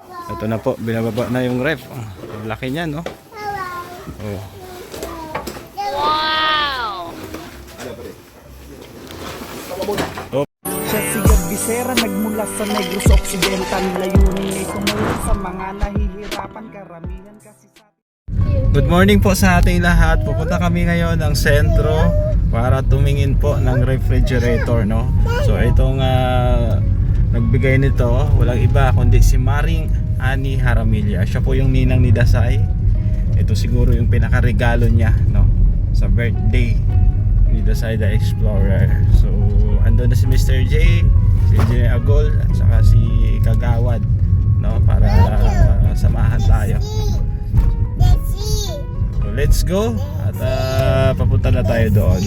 Ito na po, binababa na yung ref. Oh, laki niya, no? Oh. Wow! Oh. Siya si Gab Visera, nagmula sa Negros Occidental. Layunin ay tumulong sa mga nahihirapan, karamihan kasi sa... Good morning po sa ating lahat. Pupunta kami ngayon ng sentro para tumingin po ng refrigerator, no? So itong nagbigay nito, walang iba kundi si Maring Ani Haramilla. Siya po yung ninang ni Dasay. Ito siguro yung pinakaregalo niya, no? Sa birthday ni Dasay the Explorer. So andun na si Mr. J, si Engineer Agol, at saka si Kagawad, no? Para samahan tayo. So let's go at papunta na tayo doon.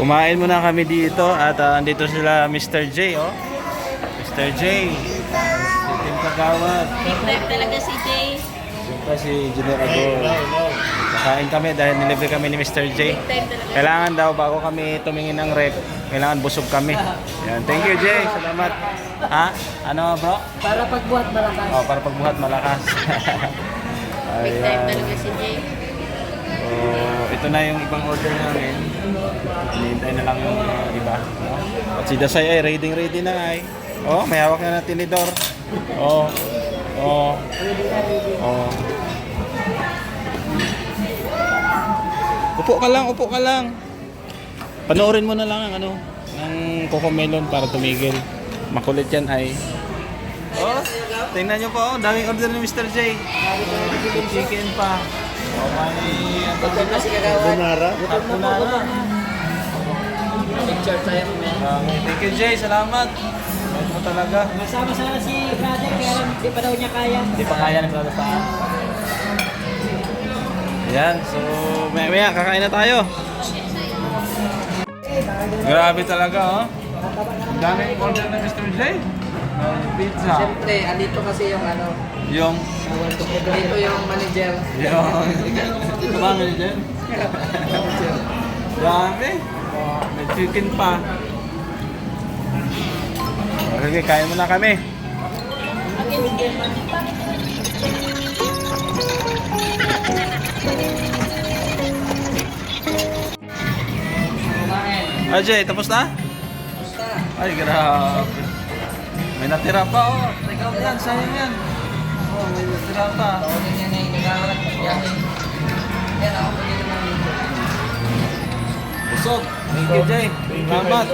Kumain muna kami dito at andito sila Mr. J, oh. Mr. J. Si Tim Kagawad. Big time talaga si Jay. Siyempre si Engineer Agol. Nakain kami dahil nilibre kami ni Mr. J. Big time talaga. Kailangan daw bago kami tumingin ng rep, kailangan busog kami. Yan. Thank you, Jay. Salamat. Ha? Ano, bro? Para pagbuhat malakas. Oh, para pagbuhat malakas. Big time talaga si Jay. So, ito na yung ibang order namin. Hinihintay na lang yung iba, no? At si Dasay ay ready na ay. Oh, may hawak na tinidor. Oh. Oh. Oh. Upo ka lang. Panoorin mo na lang ang ano, ng Cocomelon para tumigil. Makulit yan ay. Oh, tingnan nyo po, daming order ni Mr. J. Chicken pa. Oh, may Bunara. Picture tayo mo. Thank you, Jay. Salamat. Mahal mo talaga. Masama sana si brother kaya hindi pa daw niya kaya. Hindi pa kaya ng brother pa. Ayan. So, maya kakain na tayo. Grabe talaga, oh. Ang daming order na Mr. J. Pizza. Siyempre, andito kasi yung ano, Yung dito yung manager. Ito ba, manager? Grabe. May chicken pa. Sige, kain muna kami. Ajay, tapos na? Basta, Ay, grabe. May natira pa, oh. Teka mo yan, sayang yan. Oh, may natira pa. tawagin niya na yung nagkakalat ng biyahe. Yan ako pwede naman dito. Busog. Thank you, Jay. Salamat.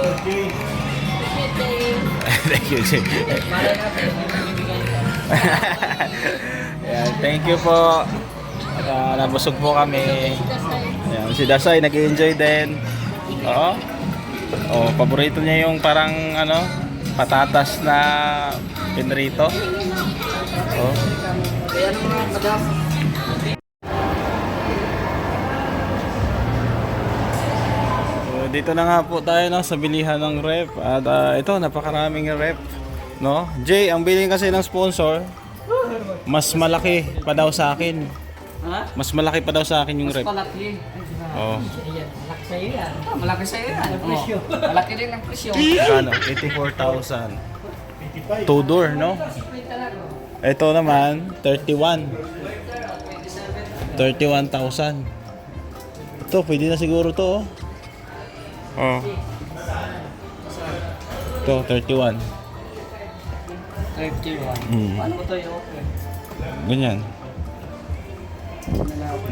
Thank you, Jay. Malay natin, may magbibigay ka. Ayan, thank you po. At nabusog po kami. Ayan, si Dasay nag-enjoy din. Oo. Oh, paborito niya yung parang ano, patatas na pinrito. Oh. Kaya naman, madam. So, dito na nga po tayo no, sa bilihan ng rep. At ito, napakaraming rep. No? Jay, ang bilhin kasi ng sponsor, mas malaki pa daw sa akin. Ha? Mas malaki pa daw sa akin yung rep. Malaki. Oh. Ayan, malaki sa'yo yan. Malaki sa'yo yan. Presyo. Malaki din ang presyo. Ano? 84,000. Two door, no? Ito naman, 31. 31,000. Ito, pwede na siguro to, oh. Oh. Ito, 31. 31. Mm. Paano mo to yung Ganyan.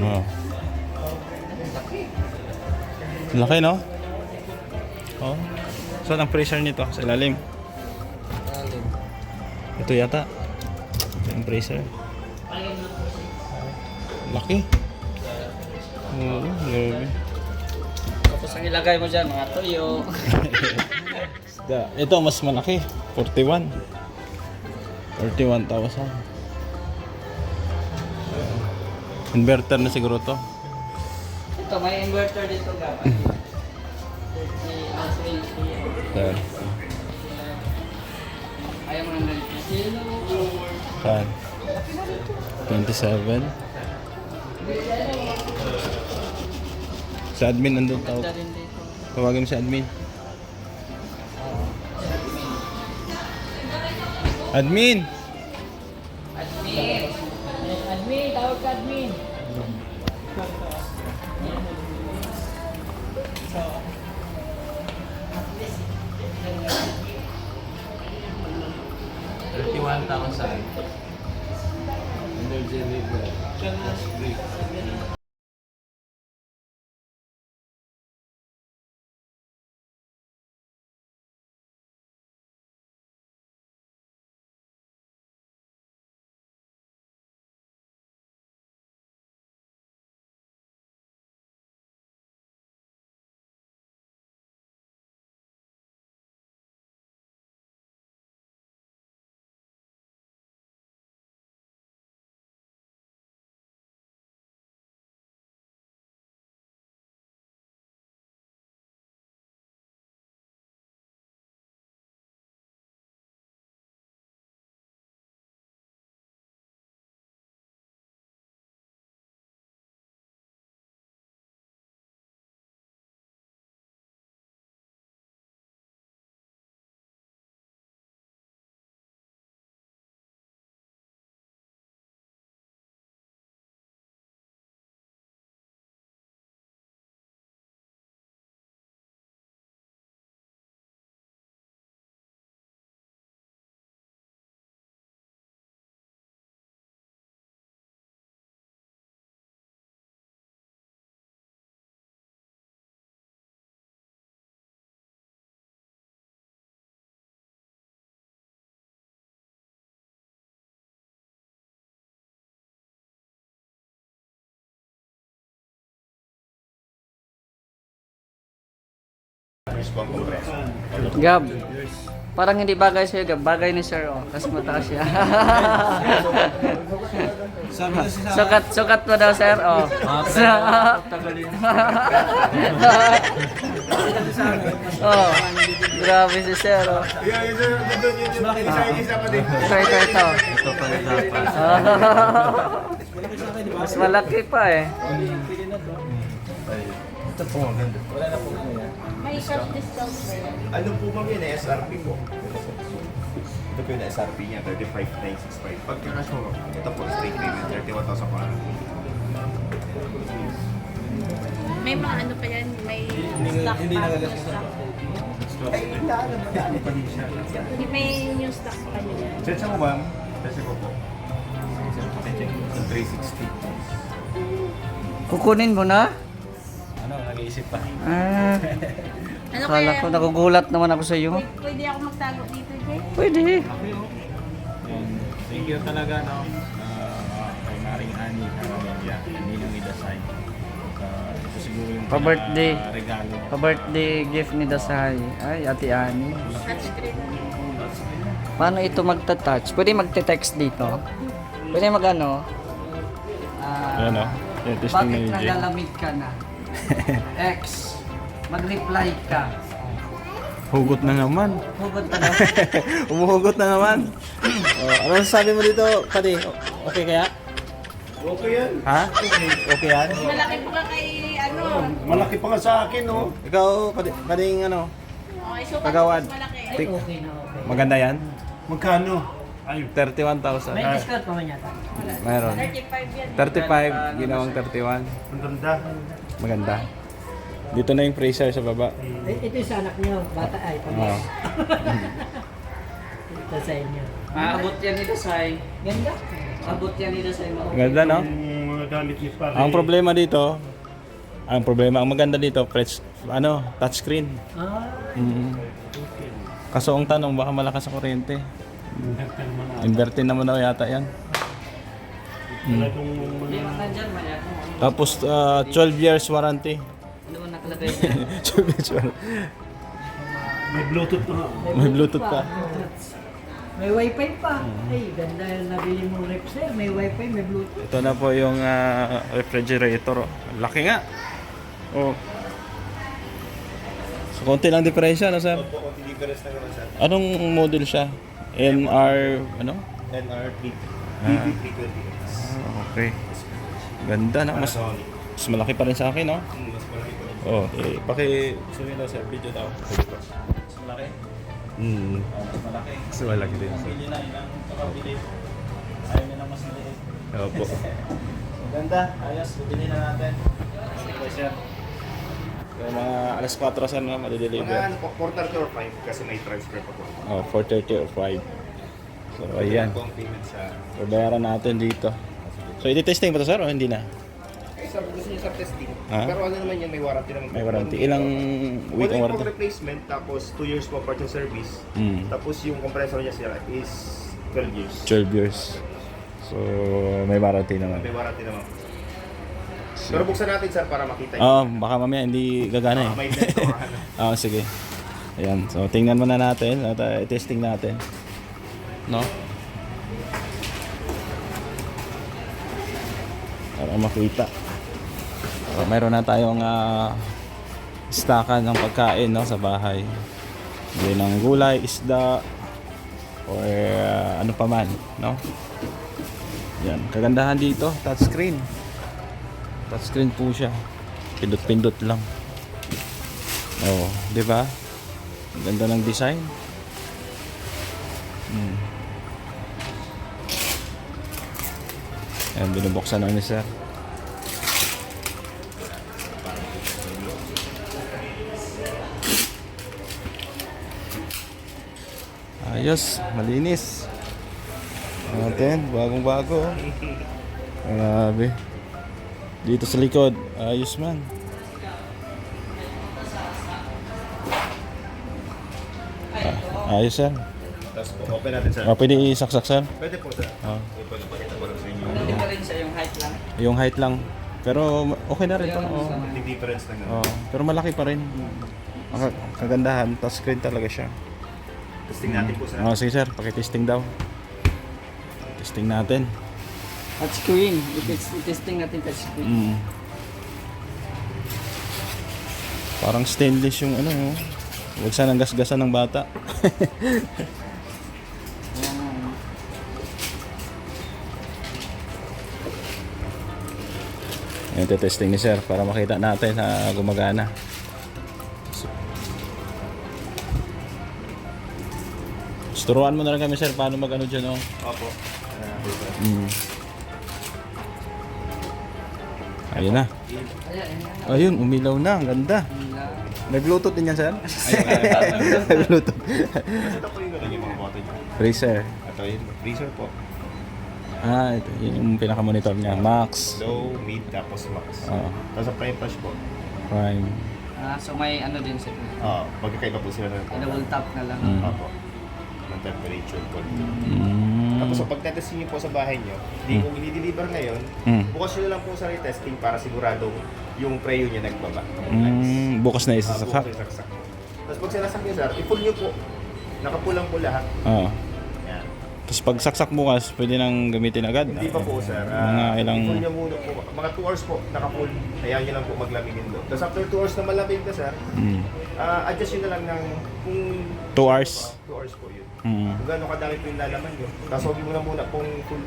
Oh. Laki, no? Oh. Saan ang pressure nito? Sa ilalim. Ito yata. Ito yung pressure. Laki. Oo, grabe. Tapos ang ilagay mo dyan, mga toyo. Ito mas malaki. 41. 41,000. Inverter na siguro to. Ito, may inverter dito gab. Saan? Ayaw mo naman. Saan? 27. Sa admin nandun tawag. Ganda rin dito. Tawagin mo sa admin. Admin! Admin! Admin, tawag ka admin. Gab, parang hindi bagay sa'yo, Gab. Bagay ni Sir, oh. Kasi mataas siya. Sukat mo daw, Sir, oh. Oh, grabe si Sir, oh. Ito. Mas malaki pa, eh. May cash discount ba yan? Ano po ma'am yun, SRP po. Ito po yung SRP niya, 35,965. Pagka cash mo, ito po, straight payment, 31,000 po. May mga ano pa yan, may stock pa. May new stock pa nila. Check mo ma'am. Check ko po. 360. Kukunin mo na? Ano, nag-iisip pa. Ah, Ano akala kaya? ko nagugulat naman ako sa iyo. Pwede ako magtago dito, Jay? Pwede. And thank you talaga, no? Kay Maring Ani, Caramella, Ninong Idasay. Ito siguro yung Pa-birthday. regalo. Pa-birthday gift ni Dasay. Ay, Ate Ani. Touchscreen. Paano ito magta-touch? Pwede magte-text dito? Pwede mag-ano? Ayan, no? Yung testing Bakit ni Jay. nalalamig ka na? X. Mag-reply ka. Hugot na naman. Hugot ka na. Umuhugot na naman. Ano sabi mo dito, Pati? Okay kaya? Okay yan. Ha? Okay yan? Malaki po ka kay ano. Malaki pa nga sa akin, no? Ikaw, Pading ano? Okay, so Kagawad. mas malaki. Maganda yan? Magkano? Ay, 31,000. discount pa man yata. Mayroon. 35 yan. 35, ginawang 31. ang ganda. Maganda. Dito na yung freezer sa baba. Ito yung sa anak niyo, bata ay Oo. Ito sa inyo. Maabot yan ni Dasay. Ganda. Abot yan ni Dasay. Ganda, no? Yung mga gamit ni Pare. Ang maganda dito, touchscreen. Kaso ang tanong, baka malakas sa kuryente. Inverter naman daw yata yan. Hindi mo nandyan, maya. Tapos 12 years warranty. Ano mo nakalagay niya? 12 years warranty. May Bluetooth na nga. May Bluetooth pa. May wifi pa. Ay, ganda yung nabili mong rep sir. May wifi, may bluetooth. Ito na po yung refrigerator. Oh. Laki nga. Oh. So, konti lang diferensya, no, sir? Opo, konti difference na naman, sir. Anong model siya? NR, ano? NR3 Ah. BB320X. Okay. Ganda na. Mas malaki pa rin sa akin, no? Mas malaki po. Oh, paki-zoom daw, sir. Video daw. Mas malaki? Mas malaki. Mas malaki din, sir. Pili na, ilang kapabili. Ayaw nila mas maliit. Opo. Maganda, ayos, bibili na natin. Okay, sir. Yung mga alas 4 sir na Mga madideliver. ano po, 4:30 or 5 kasi may transfer pa po. Oh, 4:30 or 5. So, ayan. Ito ang payment sa... Babayaran natin dito. So, i-testing ba ito sir o hindi na? Eh, sir, gusto niya sa testing. Ah? Pero ano naman yan, may warranty naman. May warranty. Ilang week ang One week warranty? po replacement, tapos 2 years po part yung service. Tapos yung compressor niya sir is 12 years. 12 years. So, may warranty naman. May warranty naman. Pero buksan natin sir para makita Baka mamaya hindi gagana eh. May net or ano. Sige. Ayan. So, tingnan muna natin at i-testing natin. No? Para makita. So, mayroon na tayong stockan ng pagkain, no, sa bahay. Hindi ng gulay, isda, or ano pa man, no? Yan. Kagandahan dito, touchscreen. Touchscreen po siya. Pindot-pindot lang. Oh, 'di ba? Ang ganda ng design. Ayan, binubuksan na ni sir. Ayos, malinis. Natin, bagong-bago. Grabe. Dito sa likod, ayos man. Ayos sir. Tapos po, open natin sir. Pwede isaksak sir? Pwede po sir. Ah. Ipagpakita ko lang sa inyo. Ano difference yung height lang? Yung height lang. Pero okay na rin ito. Oh. Yung difference lang. Oh, pero malaki pa rin. Ang kagandahan, touchscreen talaga siya. Testing natin po sir. Sige sir, paki-testing daw. Testing natin. Touchscreen. I-testing natin touchscreen. Parang stainless yung ano, oh. Huwag sanang gasgasan ng bata. Yan, testing ni sir para makita natin na gumagana. Turuan mo na lang kami sir paano mag ano dyan, oh. Opo. Ayun na. Ayun, umilaw na. Ang ganda. May Bluetooth din yan, sir? May Bluetooth. Ito po yung gano'n yung mga button niya. Razer. Ito yung freezer po. Ito. Yun yung pinaka-monitor niya. Max. Low, mid, tapos max. Oo. Tapos sa prime touch po. Prime. So may ano din sila. Magkakaiba po sila ng Double tap na lang. Opo. Ng temperature po. Mm. Tapos pag testing niyo po sa bahay niyo, hindi ko i-deliver ngayon, bukas nyo na lang po sa retesting para sigurado yung preo niya nagbaba. Bukas na Bukas isasaksak. yung saksak. Tapos pag sinasak niyo sir, i-full niyo po. Nakapulang po lahat. Oo. Yan. Tapos pag saksak bukas, pwede nang gamitin agad. Hindi pa po sir. Mga ilang... I-full niyo muna po. Mga 2 hours po, naka-full. Hayaan niyo lang po maglamigin doon. Tapos after 2 hours na malamig na sir, adjust nyo na lang ng kung 2 hours. 2 hours po yun. Mm. Kung gano'ng kadami po yung lalaman nyo. Tapos huwag mo na muna pong full.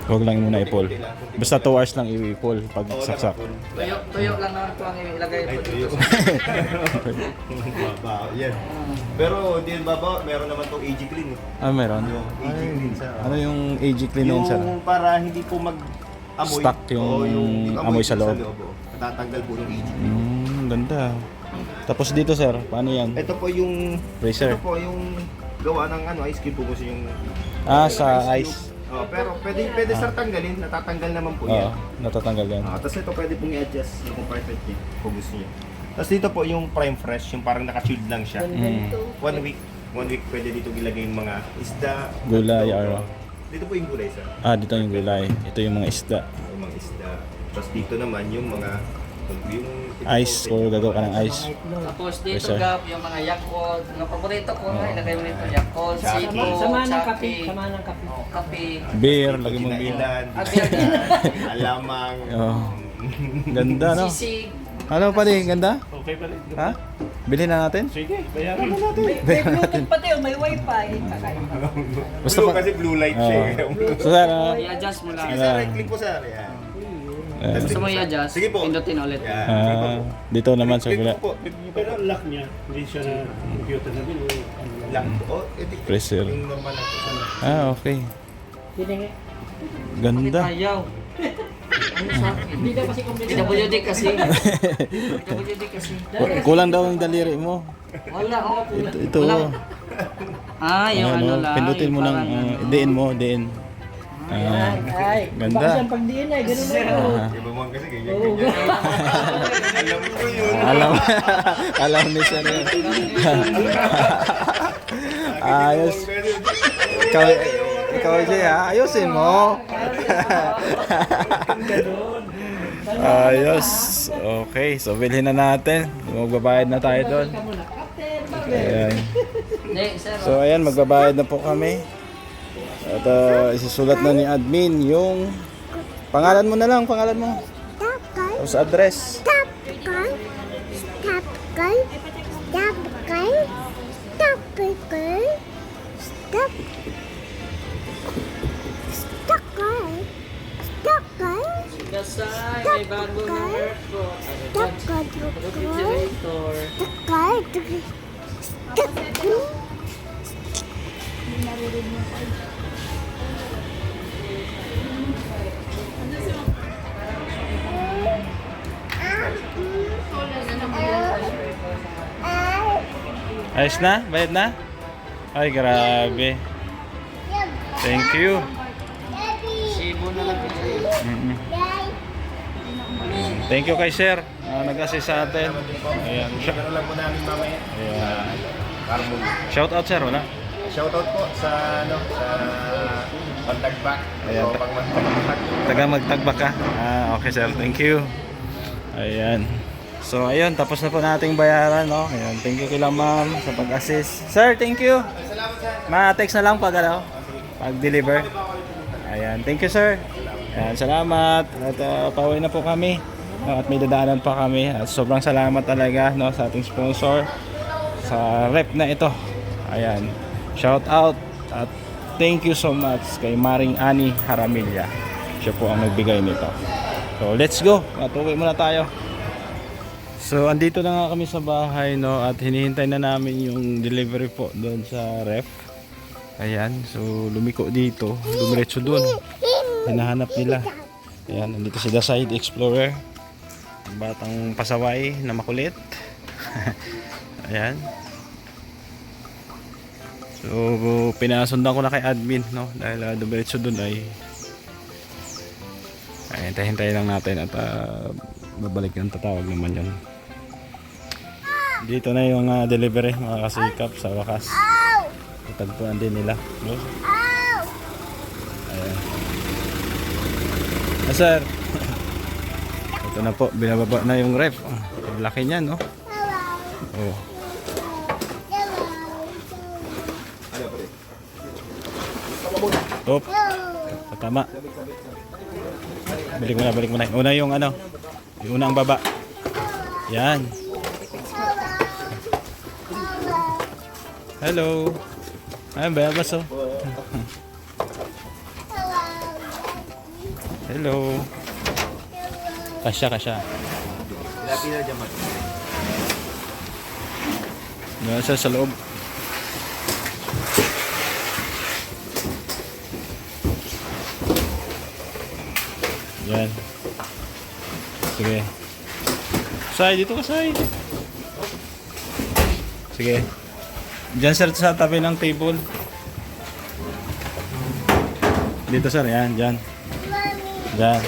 Huwag lang muna i-pull. Basta 2 hours lang i-pull pag Oo, saksak. naka-full. Tuyo lang naman ito ang ilagay Ay, ko tuyo. dito. Baba, yan. Pero hindi yung baba, meron naman itong AG Clean. Meron. Yung AG Clean sir. Ano yung AG Clean na yun, sir? Yung para hindi po mag-amoy. Stuck yung amoy sa loob. Natatanggal po yung AG. Ganda. Tapos dito, sir, paano yan? Ito po yung Razer. Ito po yung gawa ng ice cube po kasi yung Sa cube. ice. Pero pwede sir tanggalin, natatanggal naman po yan. Natatanggal yan. Tapos ito pwede pong i-adjust yung compartment niya kung gusto niyo. Tapos dito po yung prime fresh, yung parang naka-chilled lang siya. 1 week pwede dito ilagay yung mga isda, Gulay, hotdog. Dito po yung gulay sir. Dito yung gulay. Ito yung mga isda. Yung mga isda. Tapos dito naman yung mga Ice, kung gagawa ka ng ice. Tapos dito Yes, sir. Gab, yung mga Yakult, mga paborito ko nga, ilagay mo nito Yakult, Chapi. Siko, Sama ng kape. Chapi, Sama ng kape. oh, kape. Beer, lagi mong beer. Kinailan, Beer din. alamang. Oh. Ganda, no? Sisig. Ano pala, ganda? Okay pala. Ha? Bilhin na natin? Sige, bayaran mo natin. May Bluetooth pati, oh, may wifi. Kakaiba. Basta Blue pa- kasi blue light siya. eh. So, sir, I-adjust mo lang. Sige sir, right click po sir. Yan. Gusto mo i-adjust? Sige po. Pindutin ulit. Yan. dito naman sa gula. Click po. Pero ang lock niya, hindi siya na computer na din. Lang po. Oh, edit. Pressure. Yung normal na po sa Okay. Hiningi. Ganda. Ayaw. Ano sa akin? Hindi daw kasi computer. PWD kasi. PWD kasi. Kulang daw ang daliri mo. Wala, oh. Ito. Wala. Yung Ayan, ano oh. lang. Pindutin mo yung ng parang diin mo, diin. Ay, Ganda. baka siyang pag-diin ay, ganun na yun. Iba mo kasi ganyan. Oo. Alam ko yun. Alam ni sir yun. Ayos. Ikaw Jay ha, ayusin mo. Ayos. Okay, so bilhin na natin. Magbabayad na tayo doon. Ayan. Hindi, sir. So ayan, magbabayad na po kami. At isusulat na ni admin yung pangalan mo na lang, pangalan mo. Tapos address. Gasay, may bago na airport. Refrigerator. Ayos na? Bayad na? Ay, grabe. Thank you. Sibo na lang din sa'yo. Mm-mm. Thank you kay sir. Nag-assist sa atin. Ayan. Ano lang po namin mamaya. Ayan. Carmon. Shout out sir, wala? Shoutout po sa ano sa Pagtagbak. Ayan. So, pang Pagtagbak. Taga magtagbak ka. Okay sir, thank you. Ayan. So ayun, tapos na po nating bayaran, no? Ayan, thank you kila ma'am sa pag-assist. Sir, thank you. Ma-text na lang pag ano, pag-deliver. Ayan, thank you sir. Ayan, salamat. At pauwi na po kami. At may dadaanan pa kami. At sobrang salamat talaga, no, sa ating sponsor sa rep na ito. Ayan. Shout out at thank you so much kay Maring Ani Haramilla. Siya po ang nagbigay nito. So let's go. At uwi muna tayo. So andito na nga kami sa bahay, no, at hinihintay na namin yung delivery po doon sa ref. Ayan, so lumiko dito, dumiretso doon. Hinahanap nila. Ayan, nandito si The Side Explorer. Batang pasaway na makulit. Ayan. So pinasundan ko na kay admin, no, dahil dumiretso doon ay hintay lang natin at babalik yung tatawag naman yun. Dito na yung delivery, mga kasikap, sa wakas. Natagpuan din nila, no? Ayan. Sir. Ito na po, binababa na yung ref. Ang laki niya, no? Oh. Op. Tama. Balik mo na. Una yung ano, yung unang baba. Yan. Hello. Ay, bayabas oh. Hello. Kasya. Nasa sa loob. Yan. Sige. Say, dito ka, Say. Sige. Diyan sir sa tabi ng table. Dito sir, yan, diyan. Diyan.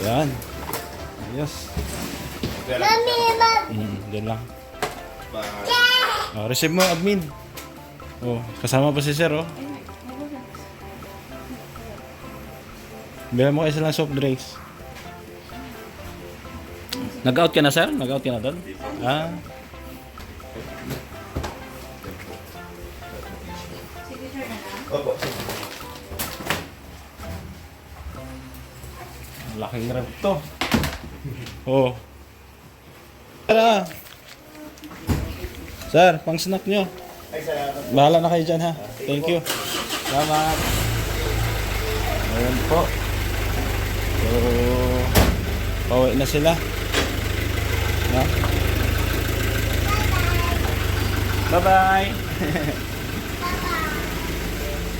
Yan. Ayos. Diyan lang. Receive mo, admin. Oh, kasama pa si sir, oh. Bila mo kayo lang soft drinks. Nag-out ka na, sir? Nag-out ka na doon? Ah. Signature na lang. Opo. Laking rep to. Oh. Tara. Sir, pang snack nyo. Ay, salamat. Bahala na kayo dyan ha. Thank you. Salamat. Ayan po. So, pauwi na sila. No? Bye-bye.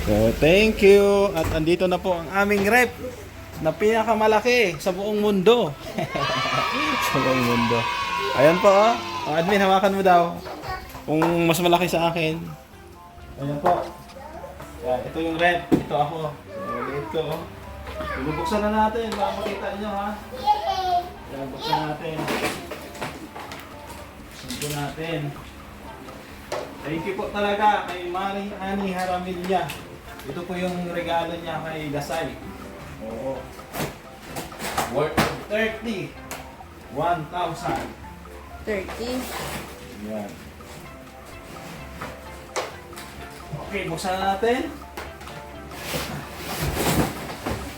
So, thank you. At andito na po ang aming rep na pinakamalaki sa buong mundo. Sa buong mundo. Ayan po, oh. Ang admin, hawakan mo daw. Kung mas malaki sa akin. Ayan po. Yan, ito yung rep. Ito ako. So, ito. Bubuksan na natin para makita nyo, ha. Yan, buksan natin. Buksan po natin. Thank you po talaga kay Maring Ani Haramilla. Ito po yung regalo niya kay Dasay. Oo. Worth of 30. 1,000. 30. Yan. Okay, buksan na natin.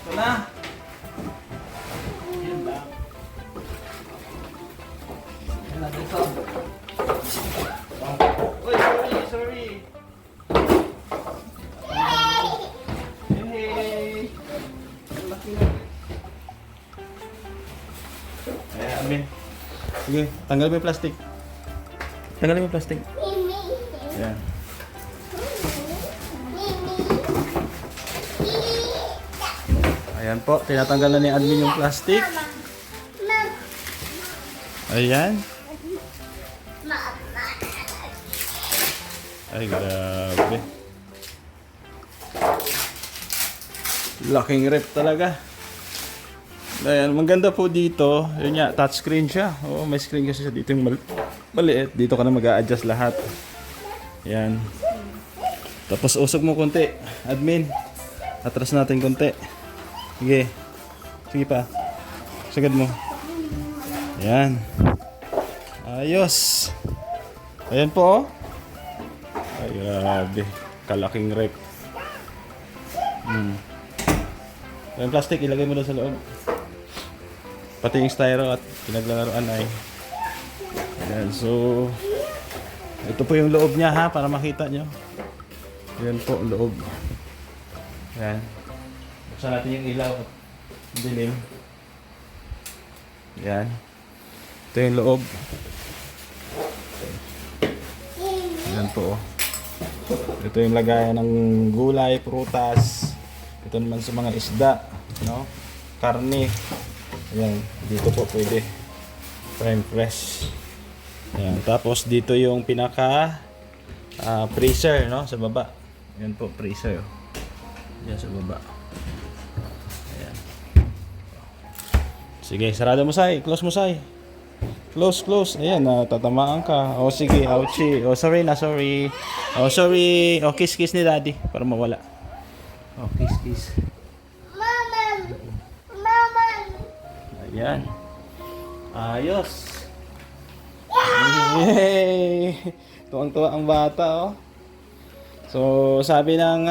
Ito na. Yan lang. Yan na dito. Uy, sorry. Hey. Ang laki na. Ayan, amin. Sige, tanggalin mo yung plastic. Tanggalin mo yung plastic. Ayan. Ayan po, tinatanggal na ni admin yung plastic. Ayan. Ay, grabe. Laking rep talaga. Ayan, maganda po dito. Yun nga, touchscreen siya. Oo, may screen kasi siya dito yung maliit. Dito ka na mag-a-adjust lahat. Ayan. Tapos usog mo konti. Admin. Atras natin konti. Sige. Sige pa. Sagad mo. Ayan. Ayos. Ayan po. Ay, grabe. Kalaking rep. Yung plastic, ilagay mo doon sa loob. Pati yung styro at pinaglalaroan ay. Ayan, so ito po yung loob niya ha, para makita nyo. Ayan po, loob. Ayan. Buksan natin yung ilaw at dilim. Ayan. Ito yung loob. Ayan po. Ito yung lagayan ng gulay, prutas. Ito naman sa mga isda, no? Karne. Ayan, dito po pwede prime fresh. Ayan, tapos dito yung pinaka freezer, no? Sa baba. Ayan po, freezer. Ayan sa baba. Ayan. Sige, sarado mo, Sai. Close mo, Sai. Close. Ayan, tatamaan ka. O sige, ouchie. O sorry na, sorry. O sorry. O kiss ni daddy para mawala. O kiss. Ayan. Ayos. Yay! Tuwang-tuwa ang bata, oh. So, sabi ng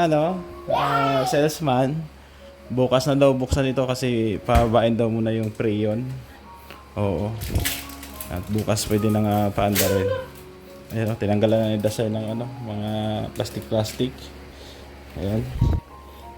salesman, bukas na daw buksan ito kasi pababain daw muna yung preyon. Oo. At bukas pwede nang paandarin. Ayun, tinanggalan na ni Dasay ng mga plastic. Ayan.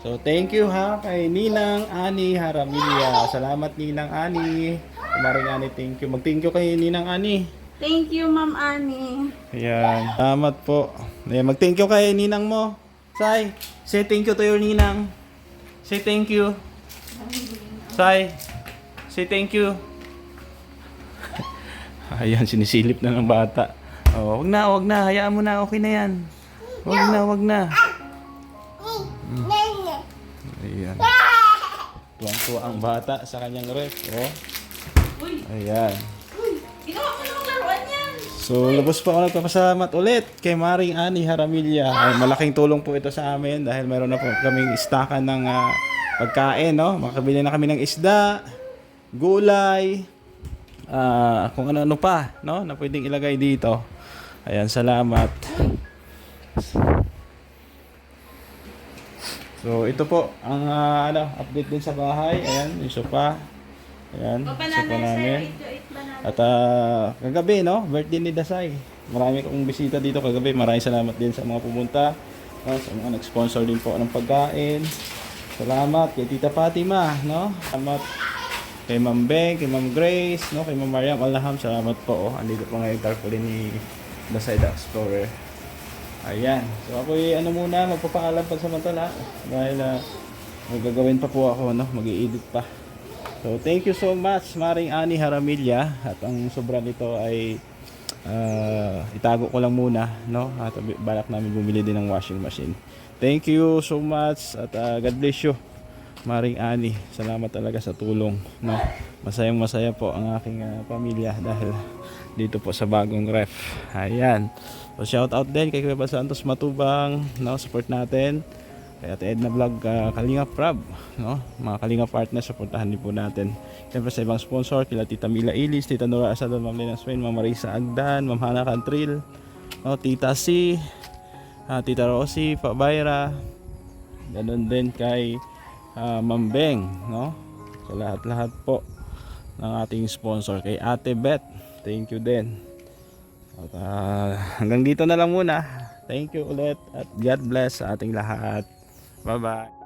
So, thank you ha kay Ninang Ani Haramilla. Salamat Ninang Ani. Maring Ani, thank you. Mag-thank you kay Ninang Ani. Thank you, Ma'am Ani. Ayan. Salamat po. Ayan, mag-thank you kay Ninang mo. Sai, say thank you to your Ninang. Say thank you. Sai, say thank you. Ayan, sinisilip na ng bata. Oh, wag na. Hayaan mo na. Okay na yan. Wag na. Ayan. Tuwang-tuwa ang bata sa kanyang ref. Oh. Ayan. Ginawa mo namang laruan yan. So, lubos po ako nagpapasalamat ulit kay Maring Ani Haramilla. Ay, malaking tulong po ito sa amin dahil mayroon na po kaming istakan ng pagkain, no? Makabili na kami ng isda, gulay, kung ano-ano pa, no, na pwedeng ilagay dito. Ayan, salamat. So ito po ang update din sa bahay. Ayan, yung sofa. Ayan, O, sofa banana, sir. namin. Eat banana. At kagabi, no, birthday ni Dasay. Marami akong bisita dito kagabi. Maraming salamat din sa mga pumunta, no, sa mga nag-sponsor din po ng pagkain. Salamat kay Tita Fatima, no. Salamat kay Ma'am Beng, kay Ma'am Grace, no, kay Ma'am Mariam Alham. Salamat po. Andito po ngayon tarpaulin ni Dasay the Explorer. Ayan. So ako muna, magpapaalam pansamantala dahil may gagawin pa po ako, no, mag-i-edit pa. So thank you so much Maring Ani Haramilya, at ang sobra nito ay itago ko lang muna, no, at balak namin bumili din ng washing machine. Thank you so much at God bless you Maring Ani. Salamat talaga sa tulong, no. Masayang masaya po ang aking pamilya dahil dito po sa bagong ref. Ayan. So shout out din kay Kuya Bal Santos Matubang, no, support natin. Kay Ate Edna Vlog, Kalinga Prab, no, mga Kalinga partners, supportahan din po natin. Siyempre sa ibang sponsor, kila Tita Mila Ilis, Tita Nora Asadon, Ma'am Lena Swain, Ma'am Marisa Agdan, Ma'am Hana Cantril, no, Tita C, Tita Rosie, Pa Bayra, ganun din kay Ma'am Beng, no, sa lahat-lahat po ng ating sponsor. Kay Ate Beth, thank you din. At hanggang dito na lang muna. Thank you ulit at God bless sa ating lahat. Bye-bye.